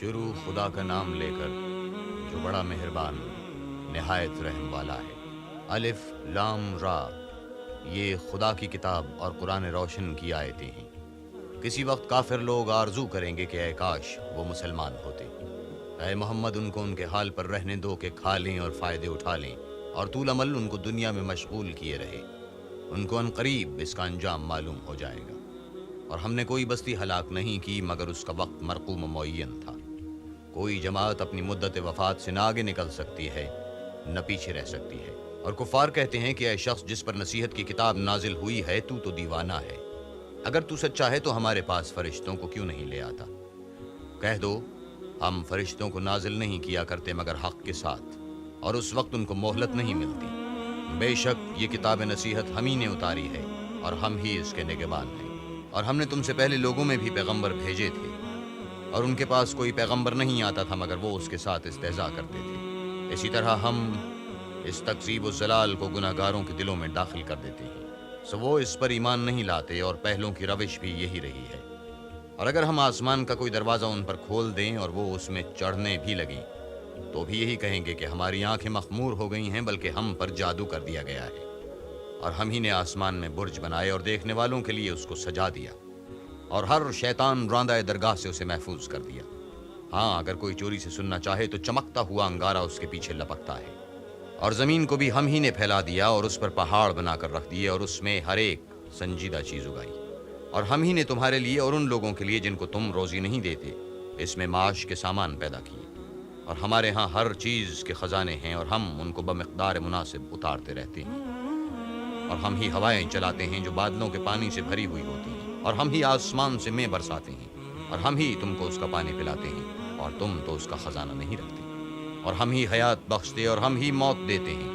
شروع خدا کا نام لے کر جو بڑا مہربان نہایت رحم والا ہے۔ الف لام را، یہ خدا کی کتاب اور قرآن روشن کی آیتیں ہیں۔ کسی وقت کافر لوگ آرزو کریں گے کہ اے کاش وہ مسلمان ہوتے۔ اے محمد ان کو ان کے حال پر رہنے دو کہ کھا لیں اور فائدے اٹھا لیں، اور طول عمل ان کو دنیا میں مشغول کیے رہے۔ ان کو ان قریب اس کا انجام معلوم ہو جائے گا۔ اور ہم نے کوئی بستی ہلاک نہیں کی مگر اس کا وقت مرقوم و معین تھا۔ کوئی جماعت اپنی مدت وفات سے نہ آگے نکل سکتی ہے نہ پیچھے رہ سکتی ہے۔ اور کفار کہتے ہیں کہ اے شخص جس پر نصیحت کی کتاب نازل ہوئی ہے تو دیوانہ ہے، اگر تو سچا ہے تو ہمارے پاس فرشتوں کو کیوں نہیں لے آتا؟ کہہ دو ہم فرشتوں کو نازل نہیں کیا کرتے مگر حق کے ساتھ، اور اس وقت ان کو مہلت نہیں ملتی۔ بے شک یہ کتاب نصیحت ہم ہی نے اتاری ہے اور ہم ہی اس کے نگہبان ہیں۔ اور ہم نے تم سے پہلے لوگوں میں بھی پیغمبر بھیجے تھے، اور ان کے پاس کوئی پیغمبر نہیں آتا تھا مگر وہ اس کے ساتھ استہزاء کرتے تھے۔ اسی طرح ہم اس تکذیب و ضلال کو گناہ گاروں کے دلوں میں داخل کر دیتے ہیں، سو وہ اس پر ایمان نہیں لاتے، اور پہلوں کی روش بھی یہی رہی ہے۔ اور اگر ہم آسمان کا کوئی دروازہ ان پر کھول دیں اور وہ اس میں چڑھنے بھی لگیں تو بھی یہی کہیں گے کہ ہماری آنکھیں مخمور ہو گئی ہیں، بلکہ ہم پر جادو کر دیا گیا ہے۔ اور ہم ہی نے آسمان میں برج بنائے اور دیکھنے والوں کے لیے اس کو سجا دیا، اور ہر شیطان راندہ درگاہ سے اسے محفوظ کر دیا۔ ہاں اگر کوئی چوری سے سننا چاہے تو چمکتا ہوا انگارہ اس کے پیچھے لپکتا ہے۔ اور زمین کو بھی ہم ہی نے پھیلا دیا اور اس پر پہاڑ بنا کر رکھ دیے، اور اس میں ہر ایک سنجیدہ چیز اگائی۔ اور ہم ہی نے تمہارے لیے اور ان لوگوں کے لیے جن کو تم روزی نہیں دیتے اس میں معاش کے سامان پیدا کیے۔ اور ہمارے ہاں ہر چیز کے خزانے ہیں، اور ہم ان کو بمقدار مناسب اتارتے رہتے ہیں۔ اور ہم ہی ہوائیں چلاتے ہیں جو بادلوں کے پانی سے بھری ہوئی ہوتی ہیں، اور ہم ہی آسمان سے مے برساتے ہیں، اور ہم ہی تم کو اس کا پانی پلاتے ہیں، اور تم تو اس کا خزانہ نہیں رکھتے۔ اور ہم ہی حیات بخشتے اور ہم ہی موت دیتے ہیں،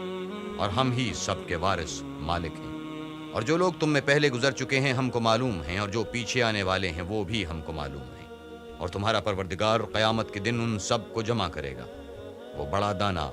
اور ہم ہی سب کے وارث مالک ہیں۔ اور جو لوگ تم میں پہلے گزر چکے ہیں ہم کو معلوم ہیں، اور جو پیچھے آنے والے ہیں وہ بھی ہم کو معلوم ہیں۔ اور تمہارا پروردگار قیامت کے دن ان سب کو جمع کرے گا، وہ بڑا دانا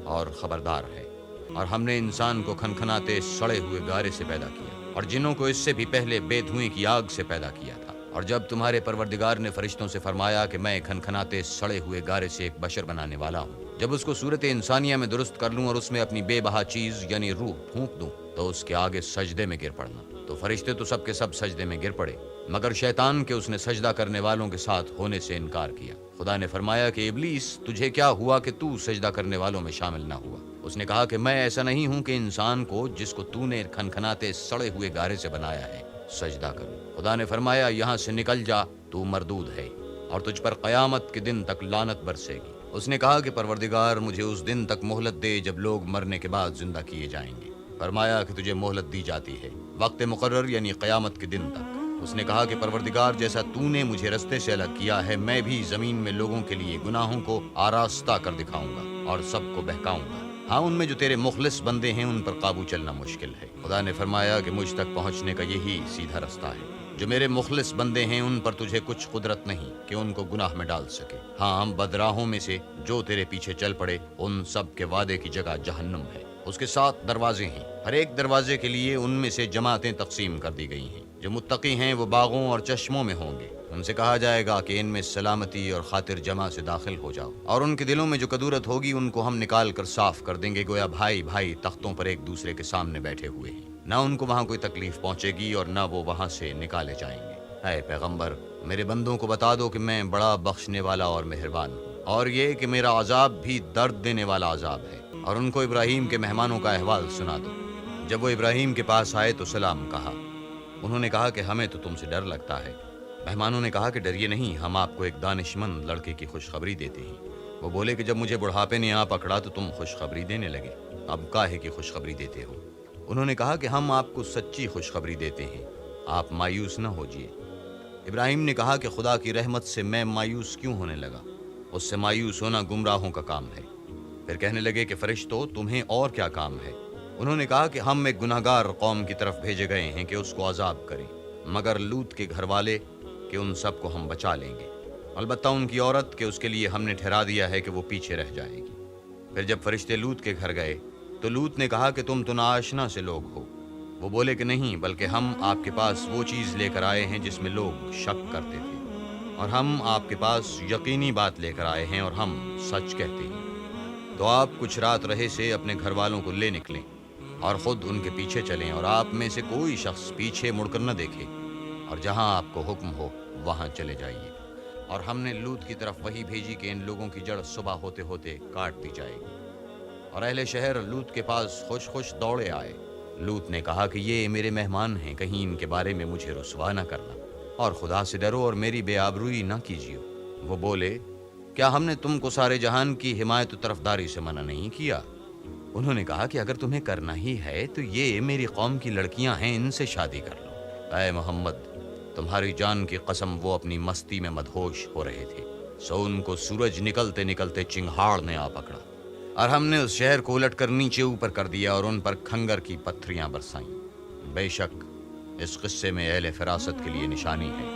اور خبردار ہے۔ اور ہم نے انسان کو کھنکھناتے سڑے ہوئے گارے سے پیدا کیا، اور جنوں کو اس سے بھی پہلے بے دھوئیں کی آگ سے پیدا کیا تھا۔ اور جب تمہارے پروردگار نے فرشتوں سے فرمایا کہ میں کھنکھناتے سڑے ہوئے گارے سے ایک بشر بنانے والا ہوں، جب اس کو صورت انسانیہ میں درست کر لوں اور اس میں اپنی بے بہا چیز یعنی روح پھونک دوں تو اس کے آگے سجدے میں گر پڑنا۔ تو فرشتے تو سب کے سب سجدے میں گر پڑے مگر شیطان کے اس نے سجدہ کرنے والوں کے ساتھ ہونے سے انکار کیا۔ خدا نے فرمایا کہ ابلیس تجھے کیا ہوا کہ تو سجدہ کرنے والوں میں شامل نہ ہوا؟ اس نے کہا کہ میں ایسا نہیں ہوں کہ انسان کو جس کو تو نے کھنکھناتے سڑے ہوئے گارے سے بنایا ہے سجدہ کروں۔ خدا نے فرمایا یہاں سے نکل جا، تو مردود ہے اور تجھ پر قیامت کے دن تک لعنت برسے گی۔ اس نے کہا کہ پروردگار مجھے اس دن تک مہلت دے جب لوگ مرنے کے بعد زندہ کیے جائیں گے۔ فرمایا کہ تجھے مہلت دی جاتی ہے وقت مقرر یعنی قیامت کے دن تک۔ اس نے کہا کہ پروردگار جیسا تو نے مجھے رستے سے الگ کیا ہے میں بھی زمین میں لوگوں کے لیے گناہوں کو آراستہ کر دکھاؤں گا اور سب کو بہکاؤں گا۔ ہاں ان میں جو تیرے مخلص بندے ہیں ان پر قابو چلنا مشکل ہے۔ خدا نے فرمایا کہ مجھ تک پہنچنے کا یہی سیدھا رستہ ہے۔ جو میرے مخلص بندے ہیں ان پر تجھے کچھ قدرت نہیں کہ ان کو گناہ میں ڈال سکے۔ ہاں ہم بدراہوں میں سے جو تیرے پیچھے چل پڑے ان سب کے وعدے کی جگہ جہنم ہے۔ اس کے 7 دروازے ہیں، ہر ایک دروازے کے لیے ان میں سے جماعتیں تقسیم کر دی گئی ہیں۔ جو متقی ہیں وہ باغوں اور چشموں میں ہوں گے، ان سے کہا جائے گا کہ ان میں سلامتی اور خاطر جمع سے داخل ہو جاؤ۔ اور ان کے دلوں میں جو کدورت ہوگی ان کو ہم نکال کر صاف کر دیں گے، گویا بھائی بھائی تختوں پر ایک دوسرے کے سامنے بیٹھے ہوئے ہیں۔ نہ ان کو وہاں کوئی تکلیف پہنچے گی اور نہ وہ وہاں سے نکالے جائیں گے۔ اے پیغمبر میرے بندوں کو بتا دو کہ میں بڑا بخشنے والا اور مہربان ہوں، اور یہ کہ میرا عذاب بھی درد دینے والا عذاب ہے۔ اور ان کو ابراہیم کے مہمانوں کا احوال سنا دو۔ جب وہ ابراہیم کے پاس آئے تو سلام کہا۔ انہوں نے کہا کہ ہمیں تو تم سے ڈر لگتا ہے۔ مہمانوں نے کہا کہ ڈریے نہیں، ہم آپ کو ایک دانشمند لڑکے کی خوشخبری دیتے ہیں۔ وہ بولے کہ جب مجھے بڑھاپے نے آ پکڑا تو تم خوشخبری دینے لگے، اب کاہے کی خوشخبری دیتے ہو؟ انہوں نے کہا کہ ہم آپ کو سچی خوشخبری دیتے ہیں، آپ مایوس نہ ہوجیے۔ ابراہیم نے کہا کہ خدا کی رحمت سے میں مایوس کیوں ہونے لگا؟ اس سے مایوس ہونا گمراہوں کا کام ہے۔ پھر کہنے لگے کہ فرشتو تمہیں اور کیا کام ہے؟ انہوں نے کہا کہ ہم ایک گناہگار قوم کی طرف بھیجے گئے ہیں کہ اس کو عذاب کریں، مگر لوط کے گھر والے کہ ان سب کو ہم بچا لیں گے، البتہ ان کی عورت کہ اس کے لیے ہم نے ٹھہرا دیا ہے کہ وہ پیچھے رہ جائے گی۔ پھر جب فرشتے لوط کے گھر گئے تو لوط نے کہا کہ تم تو ناآشنا سے لوگ ہو۔ وہ بولے کہ نہیں، بلکہ ہم آپ کے پاس وہ چیز لے کر آئے ہیں جس میں لوگ شک کرتے تھے۔ اور ہم آپ کے پاس یقینی بات لے کر آئے ہیں اور ہم سچ کہتے ہیں۔ تو آپ کچھ رات رہے سے اپنے گھر والوں کو لے نکلیں اور خود ان کے پیچھے چلیں، اور آپ میں سے کوئی شخص پیچھے مڑ کر نہ دیکھے، اور جہاں آپ کو حکم ہو وہاں چلے جائیے۔ اور ہم نے لوط کی طرف وہی بھیجی کہ ان لوگوں کی جڑ صبح ہوتے ہوتے کاٹ دی جائے گی۔ اور اہل شہر لوط کے پاس خوش خوش دوڑے آئے۔ لوط نے کہا کہ یہ میرے مہمان ہیں، کہیں ان کے بارے میں مجھے رسوا نہ کرنا، اور خدا سے ڈرو اور میری بے آبروئی نہ کیجیے۔ وہ بولے، کیا ہم نے تم کو سارے جہان کی حمایت و طرفداری سے منع نہیں کیا؟ انہوں نے کہا کہ اگر تمہیں کرنا ہی ہے تو یہ میری قوم کی لڑکیاں ہیں، ان سے شادی کر لو۔ اے محمد، تمہاری جان کی قسم وہ اپنی مستی میں مدہوش ہو رہے تھے، سو ان کو سورج نکلتے نکلتے چنگھاڑ نے آ پکڑا، اور ہم نے اس شہر کو الٹ کر نیچے اوپر کر دیا اور ان پر کھنگر کی پتھریاں برسائیں۔ بے شک اس قصے میں اہل فراست کے لیے نشانی ہے،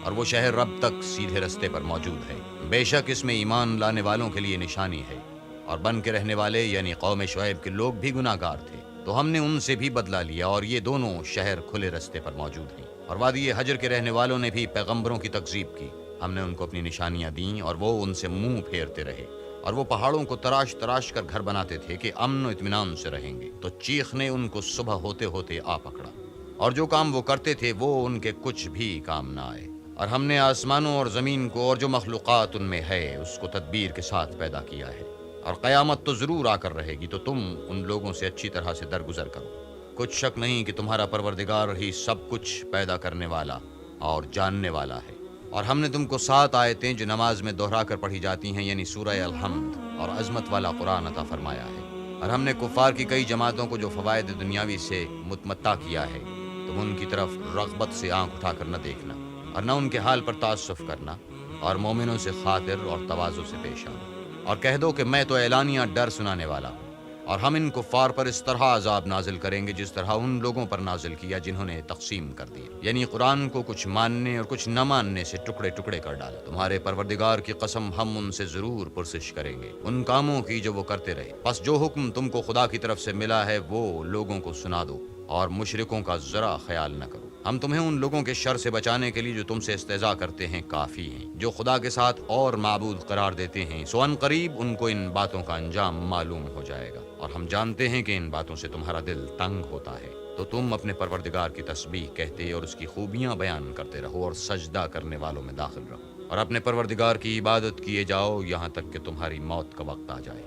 اور وہ شہر اب تک سیدھے رستے پر موجود ہے۔ بے شک اس میں ایمان لانے والوں کے لیے نشانی ہے، اور بن کے رہنے والے یعنی قوم شعیب کے لوگ بھی گناہ گار تھے، تو ہم نے ان سے بھی بدلہ لیا، اور یہ دونوں شہر کھلے رستے پر موجود ہیں۔ اور وادی حجر کے رہنے والوں نے بھی پیغمبروں کی تکذیب کی، ہم نے ان کو اپنی نشانیاں دیں اور وہ ان سے منہ پھیرتے رہے، اور وہ پہاڑوں کو تراش تراش کر گھر بناتے تھے کہ امن و اطمینان سے رہیں گے، تو چیخ نے ان کو صبح ہوتے ہوتے آ پکڑا، اور جو کام وہ کرتے تھے وہ ان کے کچھ بھی کام نہ آئے۔ اور ہم نے آسمانوں اور زمین کو اور جو مخلوقات ان میں ہے اس کو تدبیر کے ساتھ پیدا کیا ہے، اور قیامت تو ضرور آ کر رہے گی، تو تم ان لوگوں سے اچھی طرح سے درگزر کرو۔ کچھ شک نہیں کہ تمہارا پروردگار ہی سب کچھ پیدا کرنے والا اور جاننے والا ہے۔ اور ہم نے تم کو 7 آیتیں جو نماز میں دہرا کر پڑھی جاتی ہیں، یعنی سورہ الحمد اور عظمت والا قرآن عطا فرمایا ہے۔ اور ہم نے کفار کی کئی جماعتوں کو جو فوائد دنیاوی سے متمتع کیا ہے، تم ان کی طرف رغبت سے آنکھ اٹھا کر نہ دیکھنا، اور نہ ان کے حال پر تعسف کرنا، اور مومنوں سے خاطر اور تواضع سے پیش آنا، اور کہہ دو کہ میں تو اعلانیہ ڈر سنانے والا ہوں۔ اور ہم ان کفار پر اس طرح عذاب نازل کریں گے جس طرح ان لوگوں پر نازل کیا جنہوں نے تقسیم کر دیا، یعنی قرآن کو کچھ ماننے اور کچھ نہ ماننے سے ٹکڑے ٹکڑے کر ڈالا۔ تمہارے پروردگار کی قسم ہم ان سے ضرور پرسش کریں گے ان کاموں کی جو وہ کرتے رہے۔ بس جو حکم تم کو خدا کی طرف سے ملا ہے وہ لوگوں کو سنا دو، اور مشرکوں کا ذرا خیال نہ کرو۔ ہم تمہیں ان لوگوں کے شر سے بچانے کے لیے جو تم سے استہزاء کرتے ہیں کافی ہیں، جو خدا کے ساتھ اور معبود قرار دیتے ہیں، سو ان قریب ان کو ان باتوں کا انجام معلوم ہو جائے گا، اور ہم جانتے ہیں کہ ان باتوں سے تمہارا دل تنگ ہوتا ہے۔ تو تم اپنے پروردگار کی تسبیح کہتے اور اس کی خوبیاں بیان کرتے رہو، اور سجدہ کرنے والوں میں داخل رہو، اور اپنے پروردگار کی عبادت کیے جاؤ یہاں تک کہ تمہاری موت کا وقت آ جائے۔